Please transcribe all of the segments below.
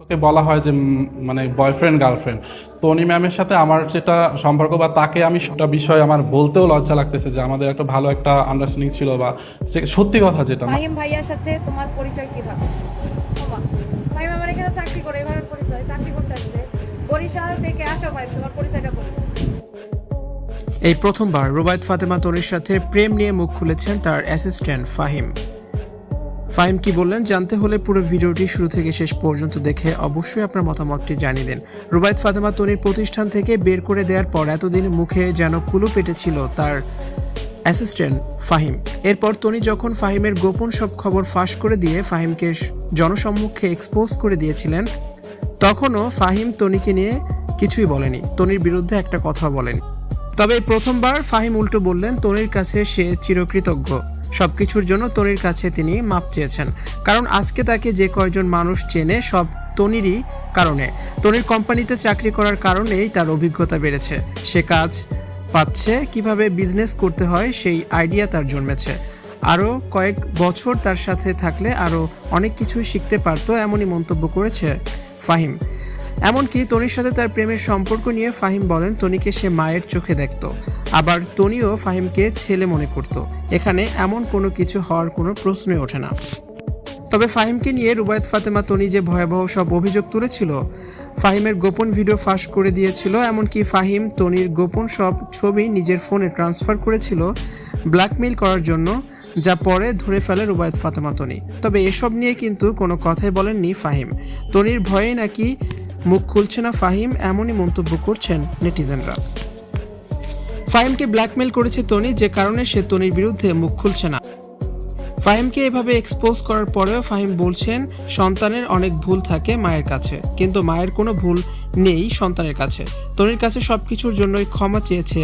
ওকে বলা হয় যে মানে বয়ফ্রেন্ড গার্লফ্রেন্ড। তনি ম্যামের সাথে আমার যেটা সম্পর্ক বা তাকে আমি সেটা বিষয় আমার বলতেও লজ্জা লাগতেছে যে আমাদের একটা ভালো একটা আন্ডারস্ট্যান্ডিং ছিল, বা সত্যি কথা যেটা। ফাহিম ভাইয়ার সাথে তোমার পরিচয় কিভাবে? ফাহিম আমার এখানে চাকরি করে, এভাবে পরিচয়, চাকরি করতে আসছে বরিশাল থেকে আসো ভাই, তোমার পরিচয়টা বলো। এই প্রথমবার রুবায়েত ফাতেমা তনির সাথে প্রেম নিয়ে মুখ খুলেছেন তার অ্যাসিস্ট্যান্ট ফাহিম। ফাহিম কি বললেন জানতে হলে পুরো ভিডিওটি শুরু থেকে শেষ পর্যন্ত দেখে অবশ্যই আপনার মতামতটি জানিয়ে দিন। রুবায়েত ফাতেমা তনির প্রতিষ্ঠান থেকে বের করে দেওয়ার পর এতদিন মুখে যেন কুলু পেটেছিল তার অ্যাসিস্ট্যান্ট ফাহিম। এরপর তনি যখন ফাহিমের গোপন সব খবর ফাঁস করে দিয়ে ফাহিমকে জনসম্মুখে এক্সপোজ করে দিয়েছিলেন, তখনও ফাহিম তনিকে নিয়ে কিছুই বলেনি, তনির বিরুদ্ধে একটা কথা বলেনি। তবে এই প্রথমবার ফাহিম উল্টো বললেন তনির কাছে সে চিরকৃতজ্ঞ, সবকিছুর জন্য তনির কাছে তিনি মাপ চেয়েছেন। কারণ আজকে তাকে যে কয়জন মানুষ চেনে সব তনিরই কারণে, তনির কোম্পানিতে চাকরি করার কারণেই তার অভিজ্ঞতা বেড়েছে, সে কাজ পাচ্ছে, কিভাবে বিজনেস করতে হয় সেই আইডিয়া তার জন্মেছে। আরও কয়েক বছর তার সাথে থাকলে আরও অনেক কিছুই শিখতে পারতো, এমনই মন্তব্য করেছে ফাহিম। এমনকি তনির সাথে তার প্রেমের সম্পর্ক নিয়ে ফাহিম বলেন তনিকে সে মায়ের চোখে দেখত, আবার তনিও ফাহিমকে ছেলে মনে করত। এখানে এমন কোনো কিছু হওয়ার কোনো প্রশ্নই ওঠে না। তবে ফাহিমকে নিয়ে রুবায়েত ফাতেমা তনি যে ভয়াবহ সব অভিযোগ তুলেছিল, ফাহিমের গোপন ভিডিও ফাঁস করে দিয়েছিল, এমনকি ফাহিম তনির গোপন সব ছবি নিজের ফোনে ট্রান্সফার করেছিল ব্ল্যাকমেইল করার জন্য, যা পরে ধরে ফেলে রুবায়েত ফাতেমা তনি। তবে এসব নিয়ে কিন্তু কোনো কথাই বলেননি ফাহিম। তনির ভয়ে নাকি মুখ খুলছে না ফাহিম, এমনই মন্তব্য করছেন নেটিজেনরা। ফাহিমকে ব্ল্যাকমেইল করেছে তনি, যে কারণে সে তনির বিরুদ্ধে মুখ খুলছে না। ফাহিমকে এভাবে এক্সপোজ করার পরেও ফাহিম বলছেন সন্তানের অনেক ভুল থাকে মায়ের কাছে, কিন্তু মায়ের কোনো ভুল নেই সন্তানের কাছে। তনির কাছে সবকিছুর জন্যই ক্ষমা চেয়েছে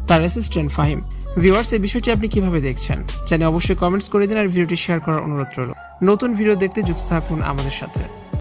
তার অ্যাসিস্ট্যান্ট ফাহিম। ভিউয়ার্স, এই বিষয়টি আপনি কিভাবে দেখছেন জানি অবশ্যই কমেন্টস করে দিন, আর ভিডিওটি শেয়ার করার অনুরোধ রইল। নতুন ভিডিও দেখতে যুক্ত থাকুন আমাদের সাথে।